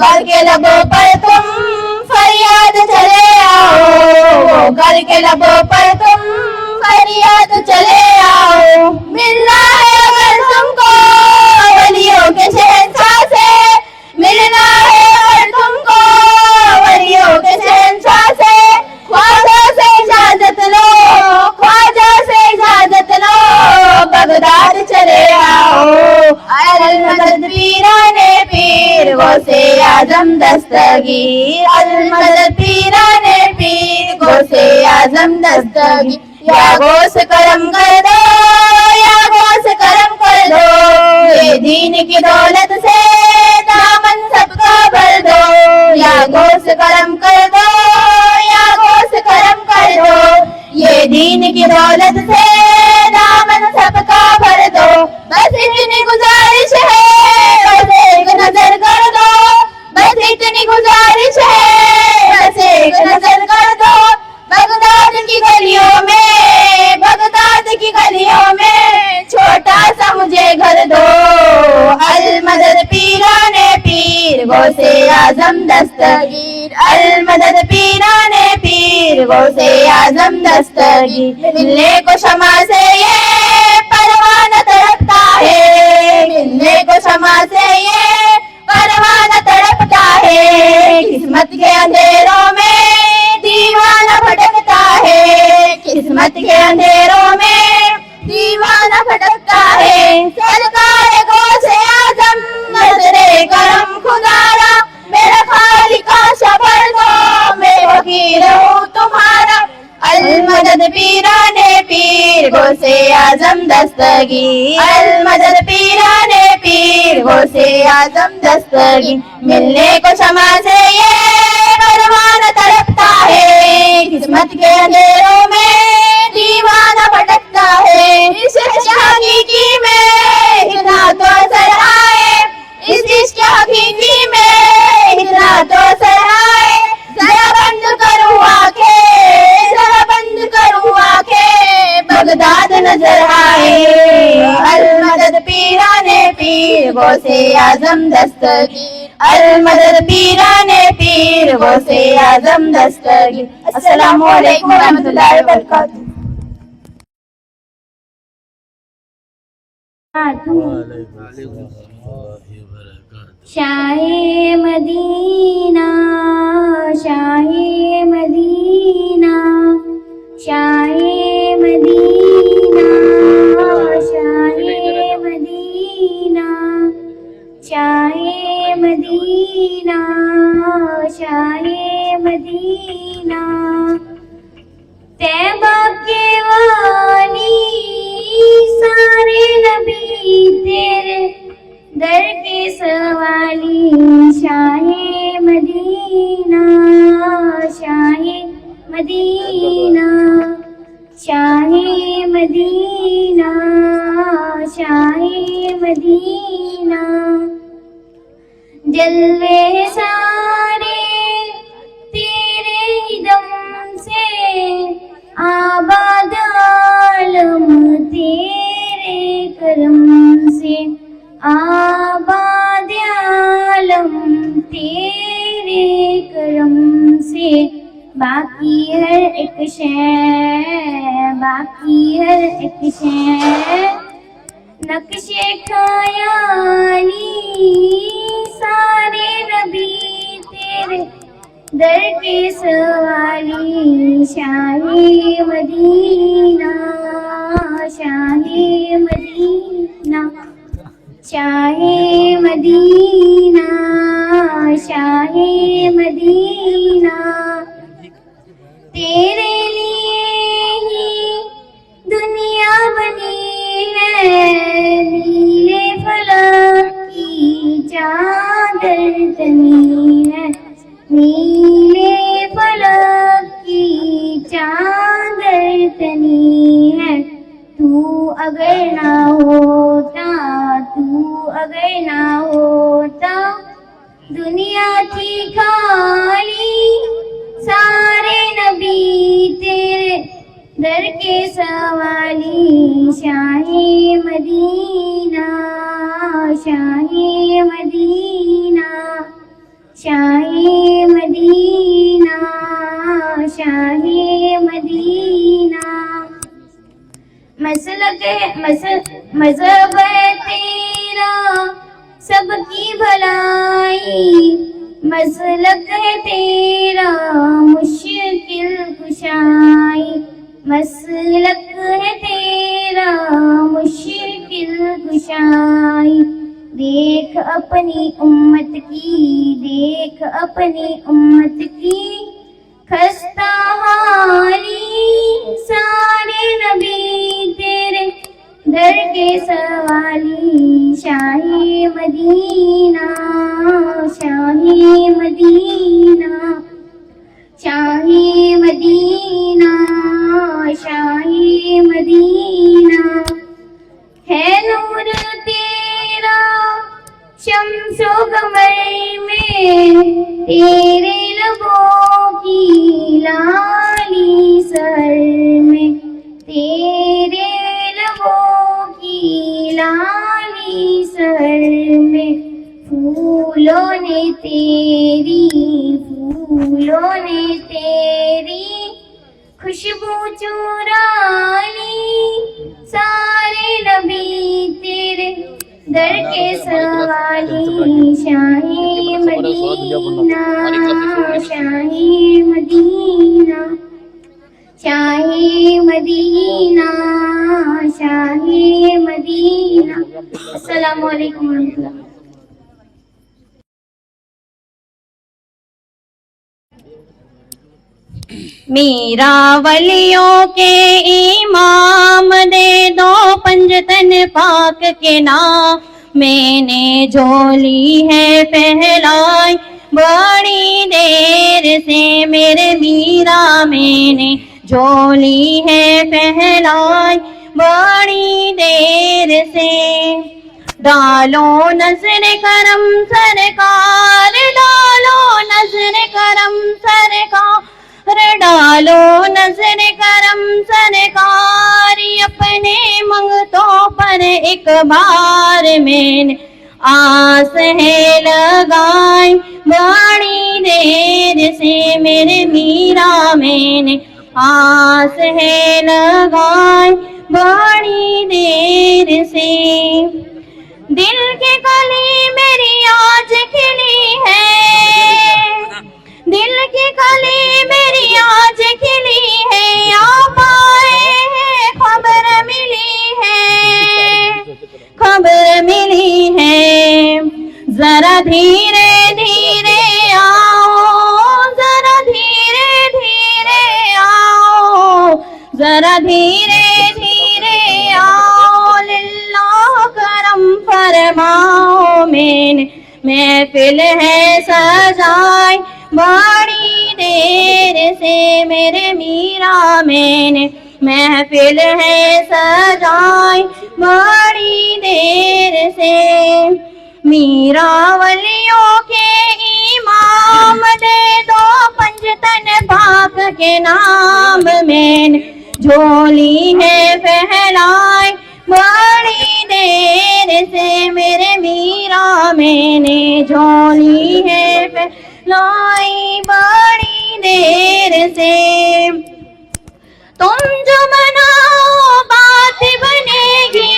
گھر کے لبوں پر تم فریاد چلے آؤ، وہ گھر کے لبوں پر تم فریاد چلے آؤ، ملنا ہے اگر تم کو ولیوں کے شہنشاہ سے، ملنا ہے اگر تم کو ولیوں کے شہنشاہ سے، خواجہ سے اجازت لو، خواجہ سے اجازت لو، بغداد چلے آؤ، المدد پیرانے پیر غوث اعظم دستگیر، المدد پیرانے پیر غوث اعظم دستگیر، یا غوث کرم کر دو، یا غوث کرم کر دو، یہ دین کی دولت سے دامن سب کا بھر دو، یا غوث کرم کر دو، یا غوث کرم کر دو، یہ دین کی دولت سے دامن سب کا بھر دو، بس اتنی گزارش ہے بس ایک نظر کر دو، بس اتنی گزارش ہے بس ایک نظر کر دو، بغداد کی گلیوں میں، بغداد کی گلیوں میں چھوٹا سا مجھے گھر دو، المدد پیرانے پیر غوث اعظم دستگیر، المدد پیرانے پیر غوث اعظم دستگیر، ملنے کو شمع سے یہ پروانہ تڑپتا ہے، ملنے کو شمع سے یہ پروانہ تڑپتا ہے، قسمت کے اندھیروں میں دیوانہ بھٹکتا ہے، قسمت کے اندھیروں میں دیوانہ بھٹکتا ہے، سرکار غوث اعظم نظر کرم خدارا، میرا خالق شبر دو، میں فقیر ہوں تمہارا، المدد پیرانے پیر غوث اعظم دستگیر، المدد پیرانے پیر غوث اعظم دستگیر، ملنے کو شمع سے یہ پروانہ تڑپتا ہے، قسمت کے اندھیروں میں دیوانہ بھٹکتا ہے، اس عشق حقیقی میں اتنا تو اثر آئے، اس عشق حقیقی میں اتنا تو اثر آئے، ذرا بند کروں آنکھیں، ذرا بند کروں آنکھیں، بغداد نظر آئے، المدد پیرانے پیر غوث اعظم دستگیر، المدد پیرانے پیر غوث اعظم دستگیر۔ السلام علیکم ورحمۃ اللہ وبرکاتہ۔ شاہ مدینہ، شاہ مدینہ، شاہ مدینہ، شاہ مدینہ، شاہ مدینہ، شاہ مدینہ، طیبہ کے والی سارے نبی تیرے در کے سوالی، شاہ مدینہ، شاہ مدینہ، شاہ مدینہ، شاہ مدینہ، جلوے سارے تیرے ہی دم سے، آباد عالم تیرے کرم سے، آباد عالم تیرے کرم سے، باقی ہر ایک شے، باقی ہر ایک شے، نقش خیالی سارے نبی تیرے در کے سوالی، شاہ مدینہ، شاہ مدینہ، شاہ مدینہ، شاہ مدینہ، تیرے لیے ہی دنیا بنی ہے، نیلے فلک کی چادر تنی ہے، نیلے فلک کی چادر تنی ہے، تو اگر نہ ہوتا، تو اگر نہ ہوتا، دنیا تھی خالی، سارے نبی تیرے در کے سوالی، شاہ مدینہ، شاہ مدینہ، مذہب ہے تیرا سب کی بھلائی، مسلک ہے تیرا مشکل کشائی، مسلک ہے تیرا مشکل کشائی۔ دیکھ اپنی امت کی، دیکھ اپنی امت کی خستہ حالی، سارے نبی تیرے در کے سوالی، شاہی مدینہ، شاہی مدینہ، شاہی مدینہ، شاہی مدینہ۔ ہے نور تیرا شمس و قمر میں، تیرے لبوں کی لالی سر میں، تیرے لبوں کی لالی سر میں، پھولوں نے تیری، پھولوں نے تیری خوشبو چرا لی، سارے نبی تیرے در کے سوالی، شاہی مدینہ، شاہی مدینہ، شاہی مدینہ، شاہی مدینہ۔ السلام علیکم ورحمۃ اللہ۔ میرا ولیوں کے امام دے دو پنجتن پاک کے نام، میں نے جھولی ہے پھیلائی بڑی دیر سے، میرے میرا میں نے جھولی ہے پھیلائی بڑی دیر سے۔ ڈالو نظر کرم سرکار، ڈالو نظر کرم سرکار، ڈالو نظر کرم سرکار، اپنے منگتوں پر ایک بار میں نے آس ہے لگائی بڑی دیر سے، میرے میرا میں نے آس ہے لگائی بڑی دیر سے۔ دل کی کلی میری آج کھلی ہے، دل کی کلی میری آج کھلی ہے، آپ آئے ہیں خبر ملی ہے، خبر ملی ہے۔ ذرا دھیرے دھیرے آؤ، ذرا دھیرے دھیرے آؤ، ذرا دھیرے دھیرے آؤ، للہ کرم فرماؤ، میں نے محفل ہے سجائی بڑی دیر سے، میرے میرا میں نے محفل ہے سجائی بڑی دیر سے۔ میرا ولیوں کے امام دے دو پنجتن پاک کے نام، میں نے جھولی ہے پھیلائی بڑی دیر سے، میرے میرا میں نے جھولی ہے پھیلائی بڑی دیر سے۔ تم جو بناؤ بات بنے گی،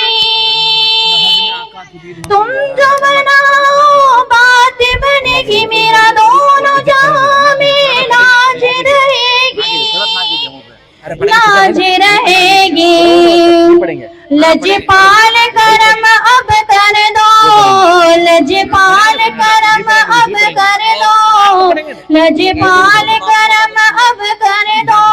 تم جو بناؤ بات بنے گی، میرا دونوں جہاں میں لاج رہے گی، لاج رہے گی۔ لجپال کرم اب کر دو، لجپال کرم اب کر دو، لجپال کرم اب کر دو،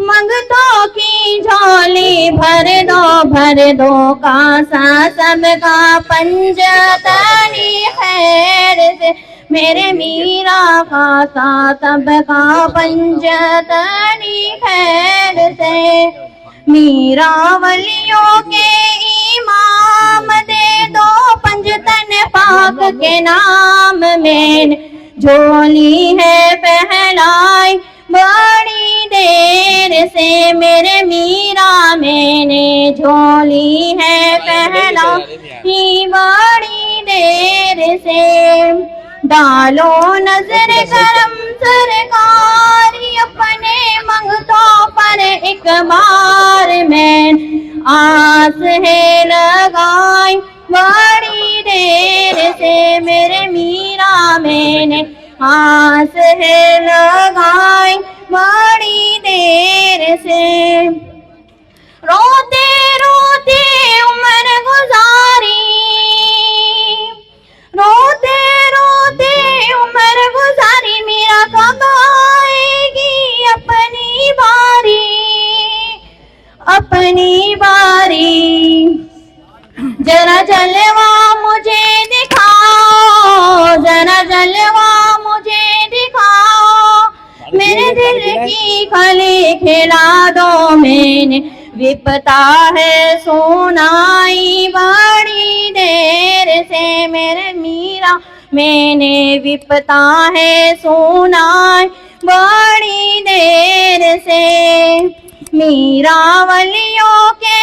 منگتوں کی جھولی بھر دو، بھر دو کاسا سب کا پنجتنی خیر سے، میرے میرا کاسا سب کا پنجتنی خیر سے۔ میرا ولیوں کے امام دے دو پنجتن پاک کے نام، میں نے جھولی ہے پھیلائی بڑی دیر سے، میرے میرا میں نے جھولی ہے پھیلائی بڑی دیر سے۔ ڈالو نظر کرم سرکار، اپنے منگتوں پر ایک بار میں آس ہے لگائی بڑی دیر سے میرے میرا میں نے آس ہے لگائی بڑی دیر سے روتے روتے عمر گزاری روتے روتے عمر گزاری میرا کب آئے گی اپنی باری اپنی باری ذرا جلوہ مجھے دکھاؤ ذرا جلوہ مجھے دکھاؤ میرے دل کی کھلی کھلا دو میں نے وپتا ہے سنائی بڑی دیر سے میرے میرا میں نے وپتا ہے سنائی بڑی دیر سے میرا ولیوں کے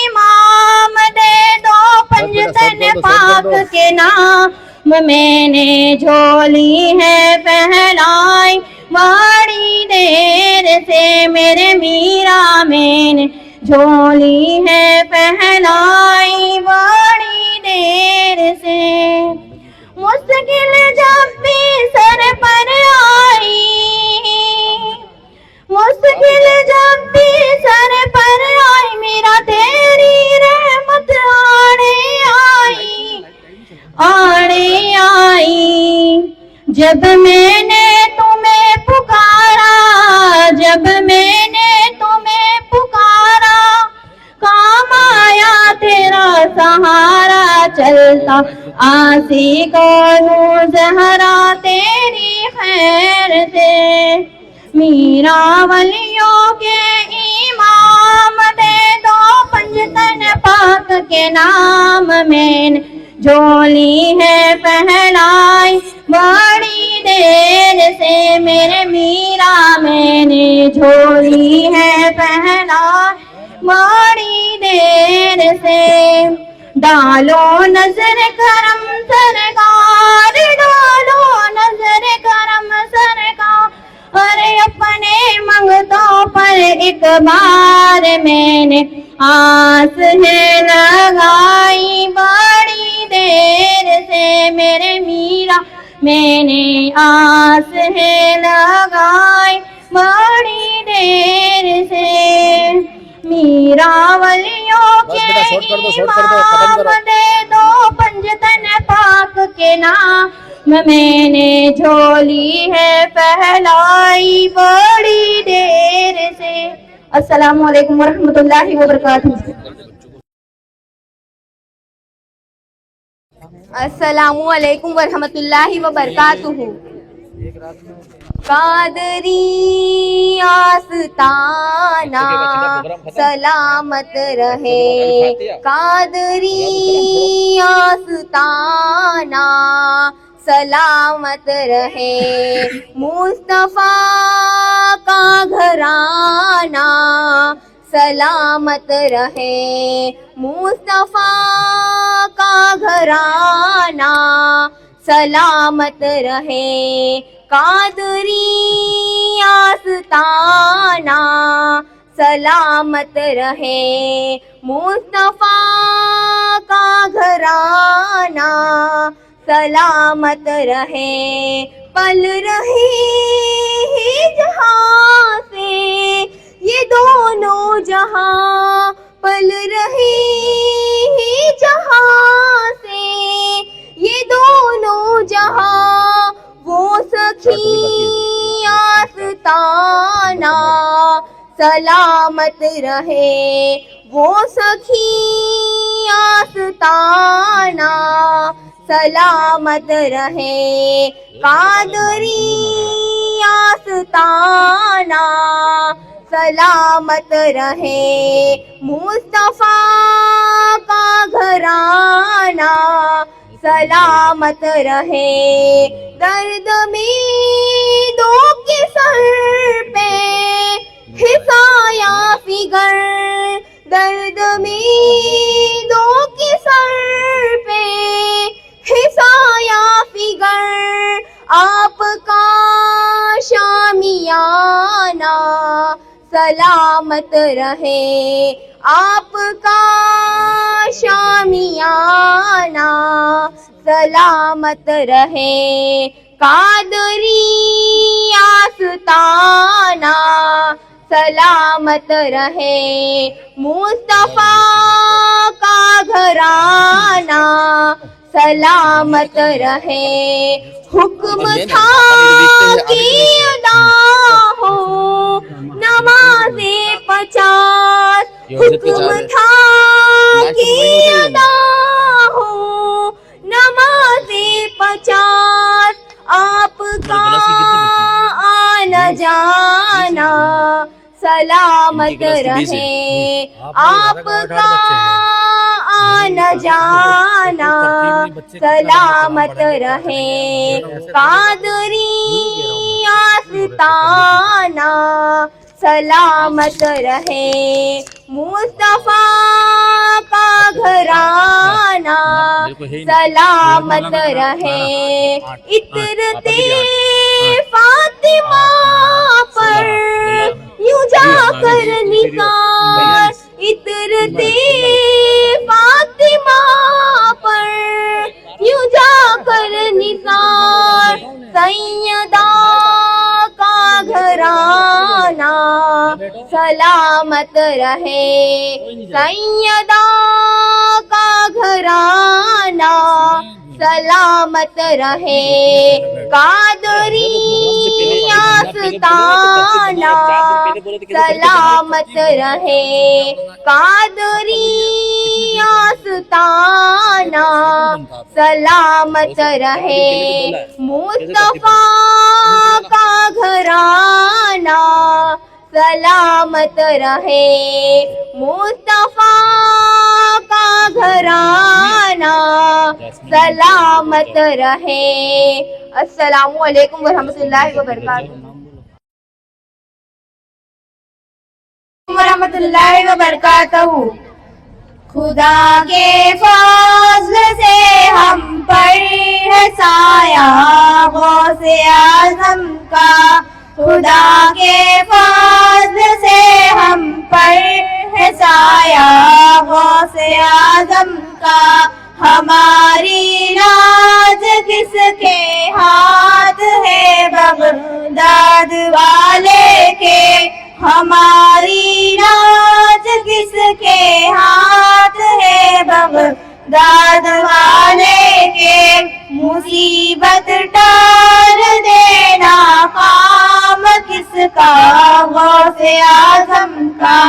امام دے دو پنجتن پاک کے نام میں نے جھولی ہے پہنائی بڑی دیر سے میرے میرا میں نے جھولی ہے پہنائی بڑی دیر سے مشکل جب بھی سر پر آئی مشکل جب بھی سر پر آئی میرا تیری رحمت آڑے آئی جب میں نے تمہیں پکارا جب میں نے تمہیں پکارا کام آیا تیرا سہارا چلتا آسی کونوں زہرا تیری خیر سے میرا ولیوں کے امام دے دو پنجتن پاک کے نام میں نے جھولی ہے پہنائی بڑی دیر سے میرے میرا میں نے جھولی ہے پہنائی بڑی دیر سے ڈالو نظر کرم سرکار ڈالو نظر کرم سرکار ارے اپنے منگتوں پر ایک بار میں نے آس ہے لگائی بڑی دیر سے میرے میرا میں نے آس ہے لگائی بڑی دیر سے میرا ولیوں کے امام دے دو پنجتن پاک کے نام میں نے جھولی ہے پہنائی بڑی دیر سے السلام علیکم ورحمۃ اللہ وبرکاتہ السلام علیکم ورحمۃ اللہ وبرکاتہ قادری آستانہ سلامت رہے قادری آستانہ سلامت رہے مصطفیٰ کا گھرانہ سلامت رہے مصطفیٰ کا گھرانہ سلامت رہے قادری آستانہ سلامت رہے مصطفیٰ کا گھرانہ سلامت رہے پل رہی جہاں سے یہ دونوں جہاں پل رہی جہاں سے یہ دونوں جہاں وہ سخی آستانہ سلامت رہے وہ سخی آستانہ سلامت رہے قادری آستانہ سلامت رہے مصطفیٰ کا گھرانہ سلامت رہے درد میدوں کے سر پہ حصایا فگر درد میدوں کے سر پہ حصایا فگر آپ کا شامیانہ سلامت رہے آپ کا شامیانہ، سلامت رہے قادری آستانہ، سلامت رہے مصطفیٰ کا گھرانہ، سلامت رہے حکم تھا کہ ادا ہو نماز 50، حکم تھا کہ ادا ہو نماز 50، آپ کا آنا جانا سلامت رہے، آپ کا آنا جانا سلامت رہے قادری آستانہ، سلامت رہے مصطفیٰ کا گھرانہ، سلامت رہے عطرتے فاطمہ پر یوں جا کر نثار، عطرتے فاطمہ پر یوں جا کر نثار، سیدہ کا گھرانہ سلامت رہے، سیدہ کا گھرانہ سلامت رہے قادری آستانہ، سلامت رہے قادری آستانہ، سلامت رہے مصطفیٰ کا گھرانہ، سلامت رہے مصطفیٰ کا گھرانہ، سلامت رہے۔ السلام علیکم ورحمۃ اللہ وبرکاتہ۔ ورحمۃ اللہ وبرکاتہ۔ خدا کے فضل سے ہم پر ہے سایہ غوث اعظم کا، خدا کے فضل سے ہم پر ہے سایہ غوث اعظم کا، ہماری لاج کس کے ہاتھ ہے بغداد والے کے، ہماری لاج کس کے ہاتھ ہے بغداد والے کے، مصیبت ٹال دینا کام کس کا غوث اعظم کا،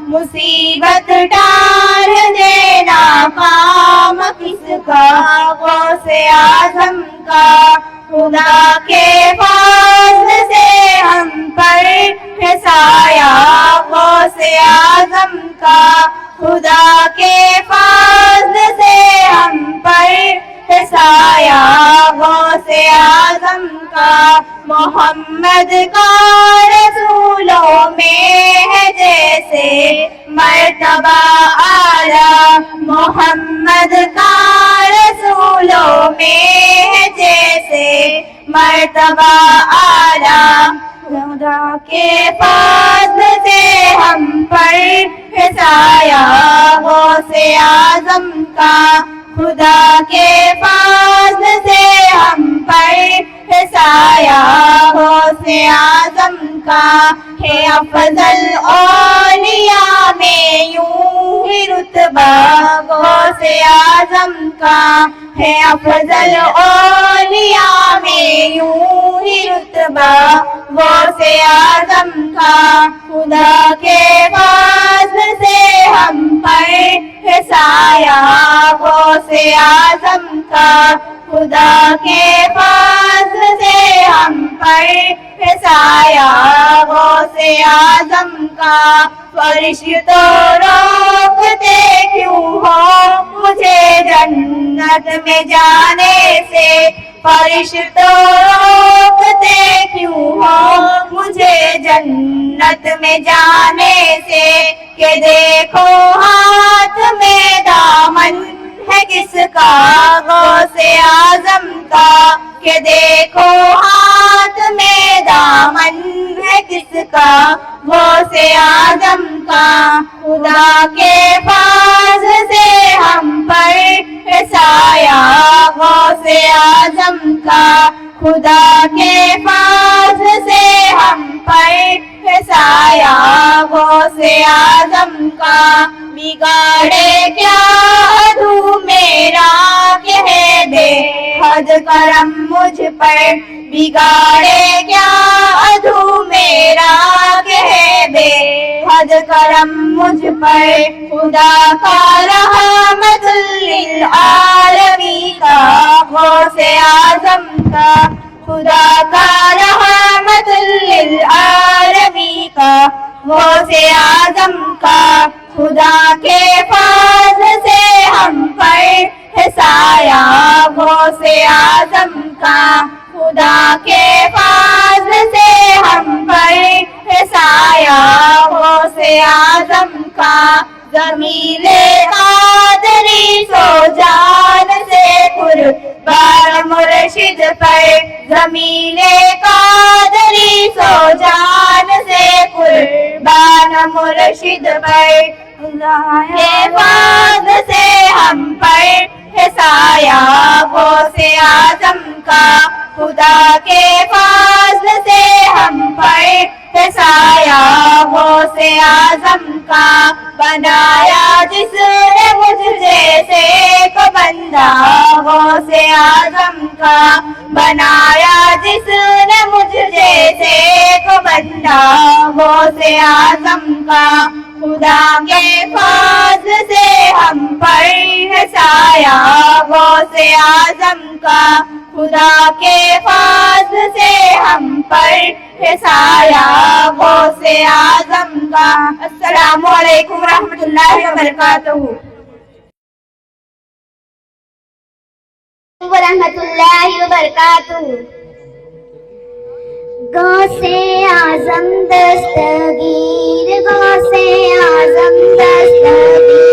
مصیبت ٹال دینا کام کس کا غوث اعظم کا، خدا کے فضل سے ہم پر ہے سایہ غوث اعظم کا، خدا کے فضل سے ہم پر ہے سایہ غوث اعظم کا، محمد کا رسولوں میں ہے جیسے مرتبہ اعلیٰ، محمد کا رسولوں میں ہے جیسے مرتبہ اعلیٰ، خدا کے فضل سے ہم پر ہے سایہ غوث اعظم کا، خدا کے فضل سے ہم پر ہے سایہ غوث اعظم کا، ہے افضل اولیاء میں یوں ہی رتبہ غوث اعظم کا، ہے افضل اولیاء میں یوں ہی رتبہ غوث اعظم کا، خدا کے فضل سے ہم پر ہے سایہ غوث اعظم کا، خدا کے فضل سے ہم پر ہے سایہ غوث اعظم کا، فرشتوں روکتے کیوں ہو مجھے جنت میں جانے سے، فرشتوں روکتے کیوں ہو مجھے جنت میں جانے سے، کہ دیکھو ہاتھ میں دامن ہے کس کا غوث اعظم کا، کہ دیکھو ہاتھ میں دامن ہے کس کا غوث اعظم کا. خدا کے فضل سے ہم پر ہے سایہ غوث اعظم کا. خدا کے فضل سے ہم پر ہے سایہ غوث اعظم کا. بگاڑے کیا عدو میرا کہہ دے حد کرم مجھ پر. بگاڑے کیا عدو میرا کہہ دے حد کرم مجھ پر. خدا کا رحمت للعالمین کا غوث اعظم کا. خدا کا رحمت للعالمین کا غوث اعظم کا. خدا کے فضل سے ہم پر ہے سایہ غوث اعظم کا. خدا کے فضل سے ہم پر ہے سایہ غوث اعظم کا. ضمیر قادری سو جان سے قربان مرشد پر. ضمیر قادری سو جان سے قربان مرشد پر. کے فضل سے ہم پر ہے سایہ غوث اعظم کا. خدا کے فضل سے ہم پر ہے سایہ غوث اعظم کا. بنایا جس نے مجھ جیسے کو بندہ غوث اعظم کا. بنایا جس نے مجھ جیسے کو بندہ غوث اعظم کا. خدا کے فضل سے ہم پر ہے سایہ غوث اعظم کا. خدا کے فضل سے ہم پر ہے سایہ غوث اعظم کا. السلام علیکم ورحمۃ اللہ وبرکاتہ. ورحمۃ اللہ وبرکاتہ. غوث اعظم دستگیر غوث اعظم دستگیر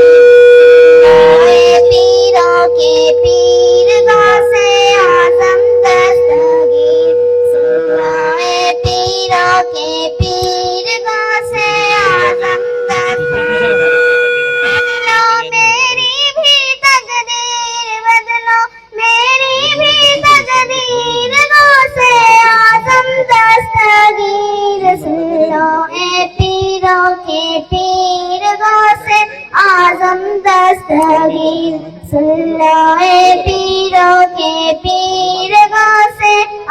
پیروں کے پیر غوث اعظم دستگیر. سنائے پیروں کے پیر غوث اعظم دستگیر. بدلو میری بھی تقدیر بدلو میری بھی تقدیر غوث اعظم دستگیر. سنو اے پیروں کے پیر غوث اعظم دستگیر. سنو اے پیروں کے پیر غوث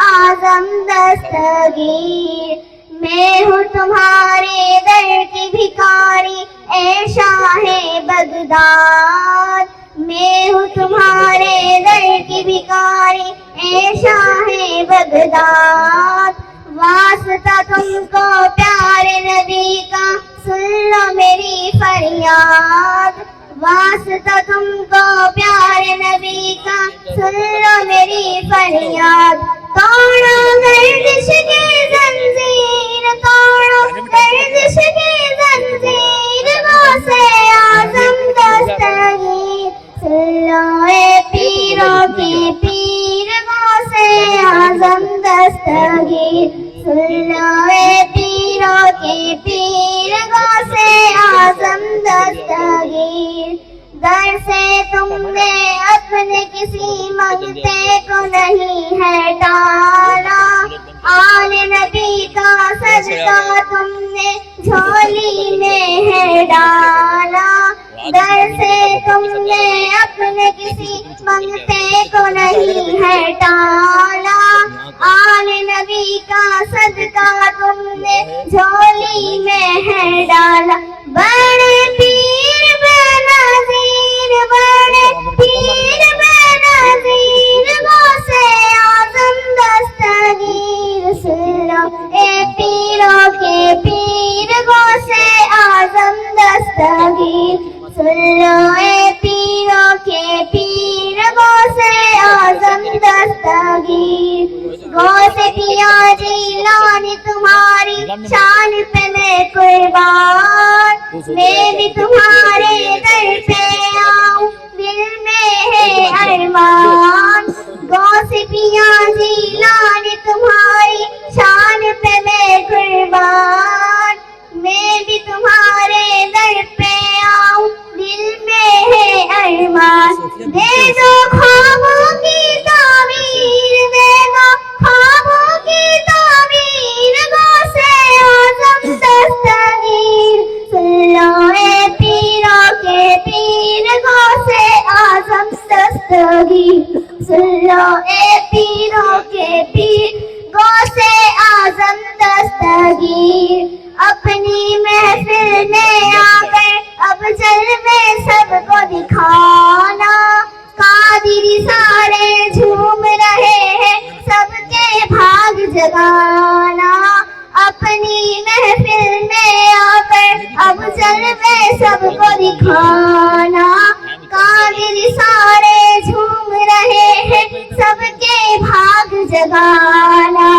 اعظم دستگیر. میں ہوں تمہارے در کی بھکاری اے شاہ بغداد. میں ہوں تمہارے در کی بھکاری اے شاہ بغداد. واسطہ تم کو پیارے نبی کا سن لو میری فریاد. واسطہ تم کو پیارے نبی کا سن لو میری فریاد. توڑو گردش کی زنجیر توڑو گردش کی زنجیر غوث اعظم دستگیر. سن لو اے پیروں کے پیر غوث اعظم دستگیر. سن لو اے پیروں کے پیر غوث اعظم دستگیر. در سے تم نے اپنے کسی منگتے کو نہیں ہے ڈالا. آل نبی کا صدقہ تم نے جھولی میں ہے ڈالا. در سے تم نے اپنے کسی منگتے کو نہیں ہے ڈالا. آل نبی کا صدقہ تم نے جھولی میں ہے ڈالا. بڑے پیر بنظیر بڑے پیر بنظیر غوث اعظم دستگیر. سن لو اے پیروں کے پیر غوث اعظم دستگیر. سن لو اے پیروں کے پیر غوث اعظم دستگیر. غوث پیا جیلانی تمہاری شان پہ میں قربان. میں بھی تمہارے در پہ آؤں دل میں ہے ارمان. غوث پیا جیلانی تمہاری شان سن لو اے پیروں کے پیر غوث اعظم دستگیر، اپنی محفل میں آ کر اب جلوے سب کو دکھانا، قادری سارے جھوم رہے ہیں سب کے بھاگ جگانا، اپنی محفل میں آ کر اب جلوے سب کو دکھانا، قادری سارے جھوم رہے ہیں سب کے بھاگ جگانا،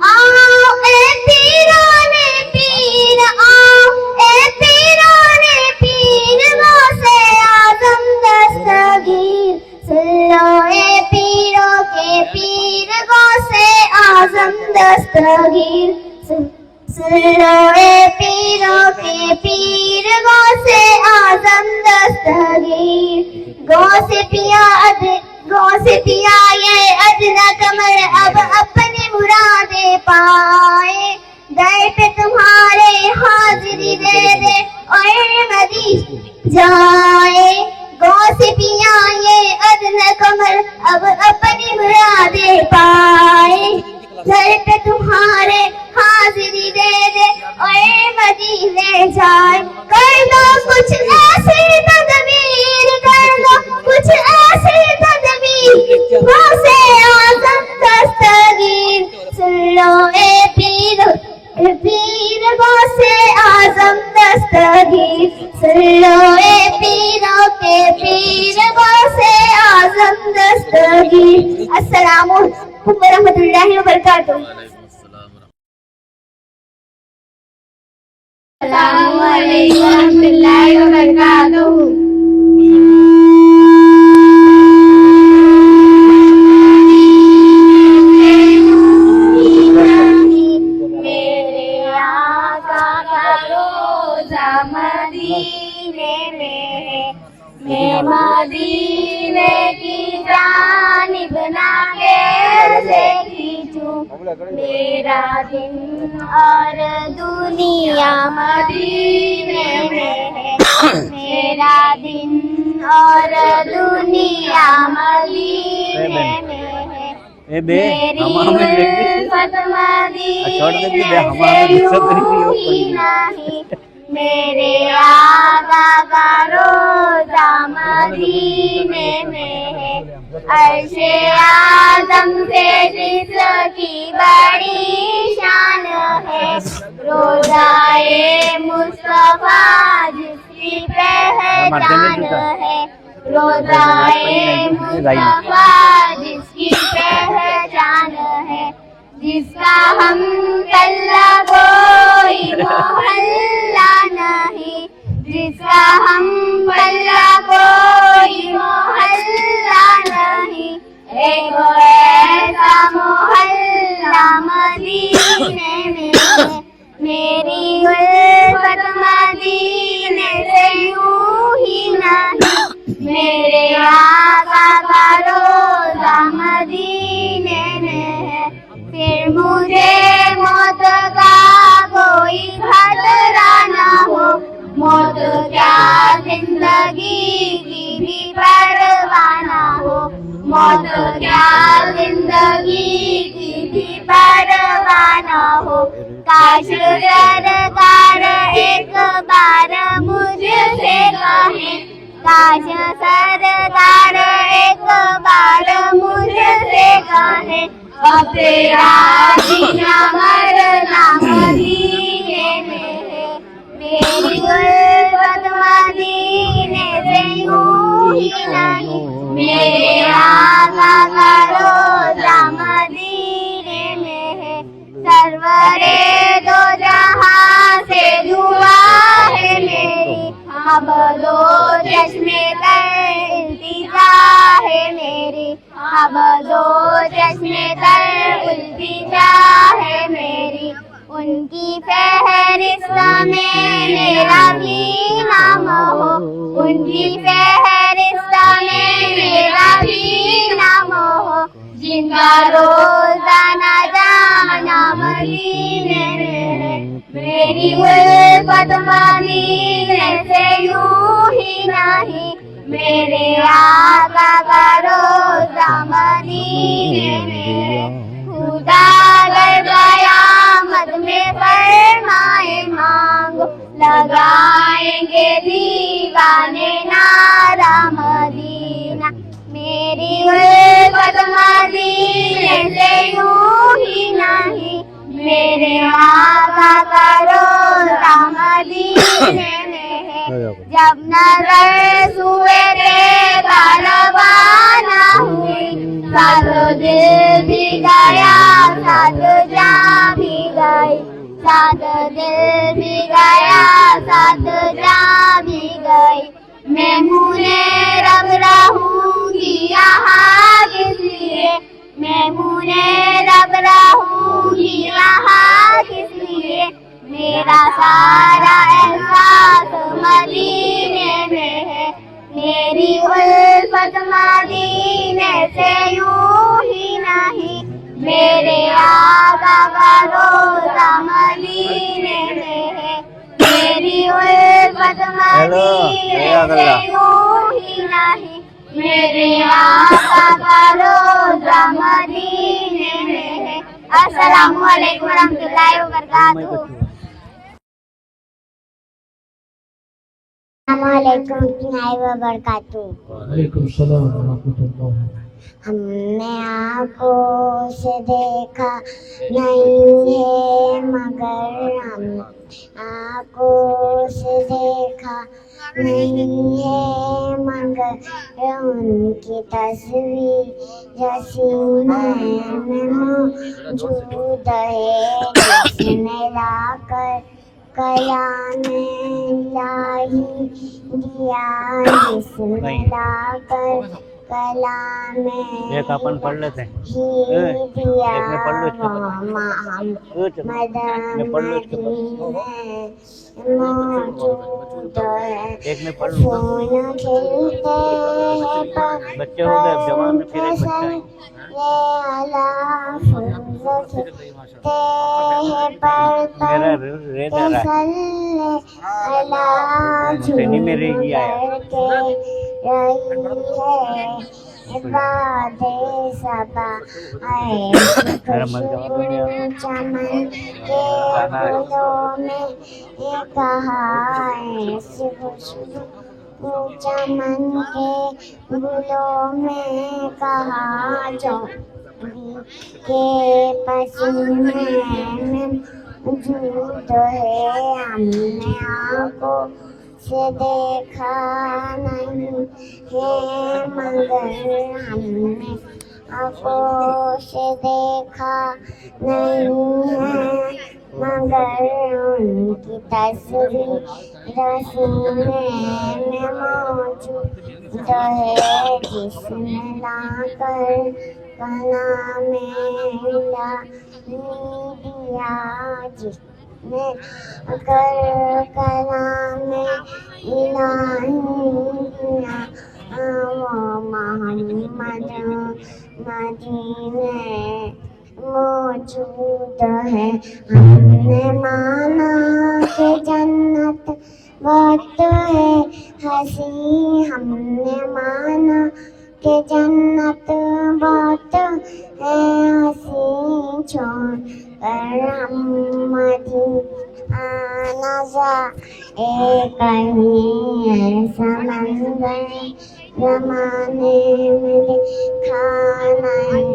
آؤ اے پیرانے پیر آؤ اے پیرانے پیر غوث اعظم دستگیر، سن لو اے پیروں کے پیر غوث اعظم دستگیر، سن لو اے پیروں کے پیر غوث اعظم دستگیر، غوث پیا یہ ادنا کمر اب اپنی مرادیں پائے، در پہ تمہارے حاضری دے دے اور مدی جائے، غوث پیا یہ ادنا کمر اب اپنی مرادیں پائے، در پہ تمہارے حاضری دے دے اور مدینے جائے، کر دو کچھ ایسی تدبیر، کر دو کچھ ایسی تدبیر غوث اعظم دستگیر، سن لو اے پیر غوث اعظم دستگیر، سن لو اے پیروں کے پیر غوث اعظم دستگیر۔ السلام علیکم ورحمۃ اللہ وبرکاتہ۔ السلام علیکم ورحمۃ اللہ وبرکاتہ۔ میرے آقا کا روزہ مدینے میں ہے، میں مدینے کی جانب نہ کیسے کھینچوں، میرا دن اور دنیا مدینے میں ہے، میرا دن اور دنیا مدینے میں ہے، میری الفت مدینے سے یوں ہی نہیں، میرے آقا کا روزہ مدینے میں ہے، عرش اعظم سے جس کی بڑی شان ہے، روضہ مصطفیٰ جس کی پہچان ہے، روضہ مصطفیٰ جس کی پہچان ہے، جس کا ہم کلہ کوئی محلہ نہیں، جس کا ہم کلہ کوئی محلہ نہیں، ایک ایسا محلہ مدینے میں ہے، میری الفت مدینے سے یوں ہی نہیں، میرے آقا کا روزہ مدینے میں ہے، پھر مجھے موت کا کوئی خطرہ نہ ہو، موت کیا زندگی کی بھی پرواہ نہ ہو، موت کیا زندگی کی بھی پرواہ نہ ہو، کاش سرکار ایک بار مجھ سے کہیں، کاش سرکار ایک بار مجھ سے کہیں، اب تیرا جینا مرنا مدینے میں ہے، میری الفت مدینے سے یوں ہی نہیں، میرے آقا کا روزہ مدینے میں ہے، سرورے دو جہاں سے دعا ہے میری، اب دو چشمے تر التجا ہے میری، اب دو چشمے تر التجا ہے میری، ان کی فہرست میں میرا بھی نام ہو، ان کی فہرست میں میرا بھی نام ہو، جن کا روزہ نہ جانا مدینے میں ہے، میری الفت مدینے سے یوں ہی نہیں، میرے آقا کا روزہ مدینے میں، خدا گر قیامت میں فرمائے مانگو، لگائیں گے دیوانے نعرہ مدینہ، میری الفت مدینے سے یوں ہی نہیں، میرے آقا کا روزہ مدینے میں ہے، جب نظر سوئے تیرا روانہ ہوئی، ساتھ دل بھی گیا ساتھ جان بھی گئی، ساتھ دل بھی گیا ساتھ جان بھی گئی، میں مونے رب رہوں گی یہاں کس لیے، میں مونے رب رہوں گی یہاں کس لیے، میرا سارا احساس مدینے میں ہے، میری الفت مدینے سے یوں ہی نہیں، میرے آقا کا روزہ مدینے میں ہے، میری الفت مدینے سے یوں ہی نہیں، میرے آقا کا روزہ مدینے میں ہے۔ السلام علیکم ورحمۃ اللہ وبرکاتہ۔ السلام علیکم ورحمۃ اللہ وبرکاتہ۔ وعلیکم السلام ورحمۃ اللہ۔ ہم نے آنکھوں سے دیکھا نہیں ہے مگر ہم آنکھوں سے دیکھا نہیں ہے مگر ان کی تصویر سینے میں موجود ہے، جس نے لا کر کلام الہی دیا، جس نے لا کر کلام ایک اپن پڑھ لیتے ہیں، ہی دیا، ایک میں پڑھ لو اس کے وہ محمد موجود ہے، ایک میں پڑھ لو، پھول کھلتے ہیں بچے ہو گئے جوان میں پھر ایک بچہ ہے، سینی میں رہ گیا ہے، چمن کے پھولوں میں کہاں ایسی خوشبو، چمن کے گلوں میں کہاں جو کے پسینے میں موجود ہے، ہم نے آنکھوں سے دیکھا نہیں ہے مگر ہم نے آنکھوں سے دیکھا نہیں ہے مگر ان کی تصویر سینے میں موجود ہے، جس نے لا کر کلام الہی دیا، جس نے کر کلام الہی دیا، وہ محمد مدینے موجود ہے، ہم نے مانا کہ جنت بہت ہے ہنسی، ہم نے مانا کہ جنت بہت ہے ہنسی، چھوڑ کر ہم مدینہ نہ جائے کہیں ایسا منظر زمانے میں دیکھا نہیں،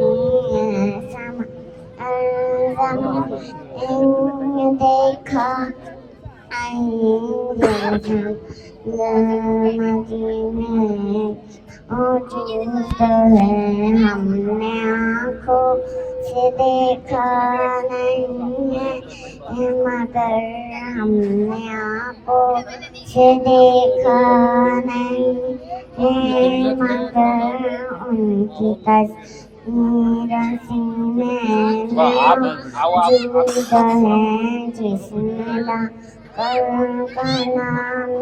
ایسا منظر دیکھا مدینے موجود ہے، ہم نے آنکھوں سے دیکھا نہیں ہے مگر ہم نے آنکھوں سے دیکھا نہیں ہے مگر ان کی تصویر سینے میں موجود ہے، جس نے لا کر کلام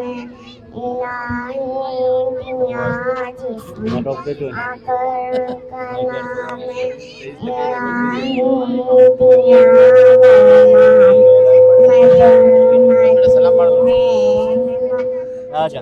الہی دیا، جس نے آ کر کلام الہی دیا، آجا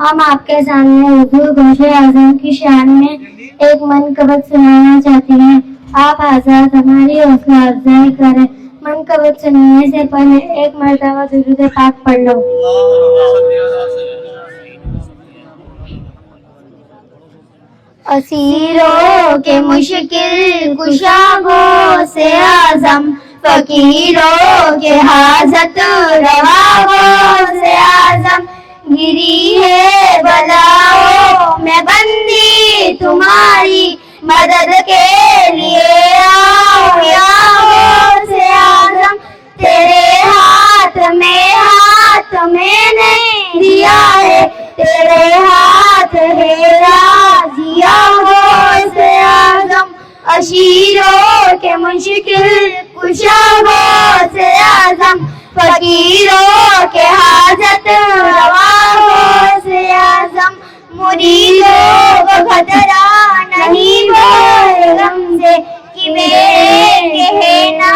ہم آپ کے سامنے حضور غوث اعظم کی شان میں ایک منقبت سنانا چاہتے ہیں. آپ حضرات ہماری حوصلہ افزائی کریں. منقبت سننے سے پہلے ایک مرتبہ درود پاک پڑھ لو. اسیروں کے مشکل کشا غوث اعظم، فقیروں کے حاجت روا غوث اعظم، گری ہے بلاؤں میں بندی تمہاری، مدد کے لیے آؤ یا غوث اعظم. تیرے ہاتھ میں نے دیا ہے، تیرے ہاتھ ہے راضیا غوث اعظم. اشیروں کے مشکل کشا غوث اعظم، فقیروں کے حاجت روا غوث اعظم، مریدوں کو خطرہ نہیں غم سے کہ میرے کہنا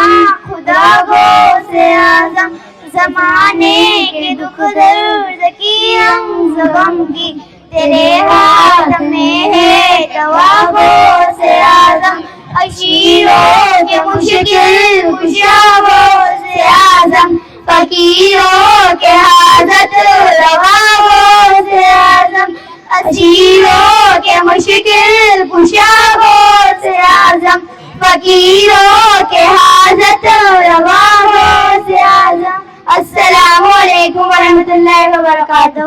خدا غوث اعظم. زمانے کے دکھ درد کی ہم غم کی، تیرے ہاتھ میں ہے دوا غوث اعظم. اشیروں کے مشکل کشا غوث اعظم، فقیروں کے حاجت روا غوث اعظم. اسیروں کے مشکل کشا غوث اعظم، فقیروں کے حاجت روا غوث اعظم. السلام علیکم ورحمۃ اللہ وبرکاتہ.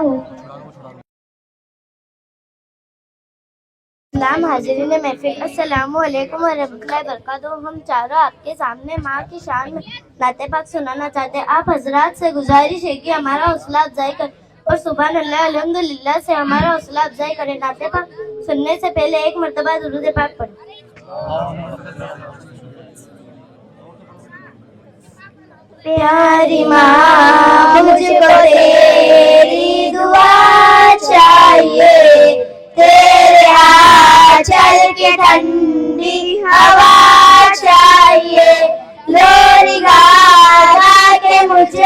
اسلام حاضرین محفل، السلام علیکم ورحمۃ اللہ وبرکاتہ. ہم چاروں آپ کے سامنے ماں کی شان میں نعت پاک سنانا چاہتے ہیں. آپ حضرات سے گزارش ہے کہ ہمارا حوصلہ افزائی کریں اور سبحان اللہ الحمدللہ سے ہمارا حوصلہ افزائی کریں. نعت پاک سننے سے پہلے ایک مرتبہ درود پاک پڑھیں. پیاری ماں مجھ کو تیری دعا چاہیے، تیرے آنچل کے ٹھنڈی ہوا چاہیے، لوری گا کے مجھ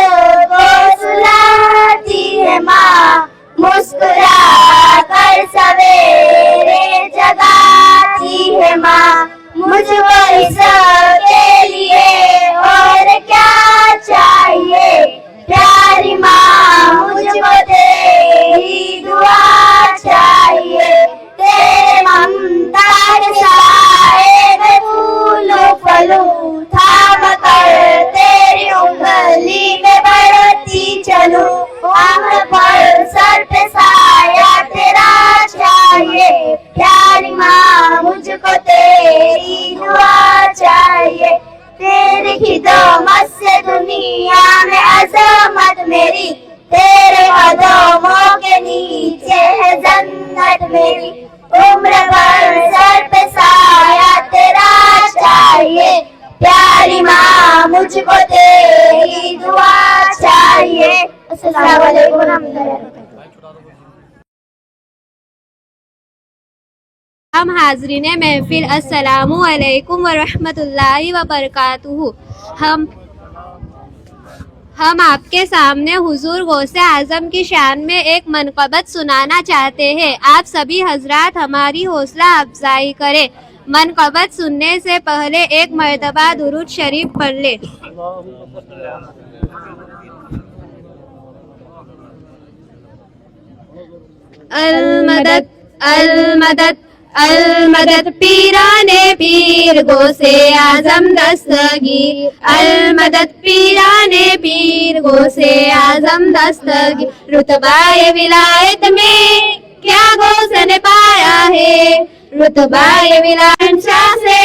کو سلاتی ہے ماں، مسکرا کر سویرے جگاتی ہے ماں. مجھ کو اس کے لیے اور کیا چاہیے، پیاری ماں مجھ کو تیری دعا چاہیے، تیرے ممتا کے سائے میں پھولوں پھلوں تھام کر تیری انگلی میں بڑھتی چلوں. ہم پر سر پہ سایہ تیرا چاہیے، پیاری ماں مجھ کو تیری دعا چاہیے، تیری خدمت سے دنیا میں عظمت میری، تیرے قدموں کے نیچے ہے جنت میری. عمر بھر سر پہ سایہ تیرا چاہیے، پیاری ماں مجھ کو تیری دعا چاہیے. السلام علیکم ورحمۃ اللہ وبرکاتہ. ہم حاضرین محفل، السلام علیکم ورحمۃ اللہ وبرکاتہ. ہم آپ کے سامنے حضور غوث اعظم کی شان میں ایک منقبت سنانا چاہتے ہیں. آپ سبھی حضرات ہماری حوصلہ افزائی کریں. منقبت سننے سے پہلے ایک مرتبہ درود شریف پڑھ لیں. المدد المدد المدد پیرانے پیر غوث اعظم دستگیر، المدد پیرانے پیر غوث اعظم دستگیر. رتبہ ولایت میں کیا غوث نے پایا ہے، رتبہ ولایت شاہ سے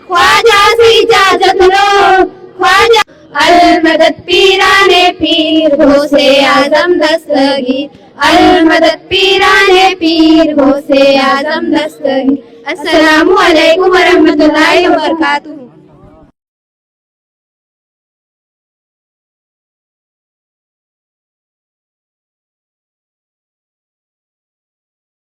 خواجہ سے اجازت لو، خواجہ. المدد پیرانے پیر غوث اعظم دستگیر، المدد پیرانے پیر غوث اعظم دستگیر. السلام علیکم ورحمۃ اللہ وبرکاتہ.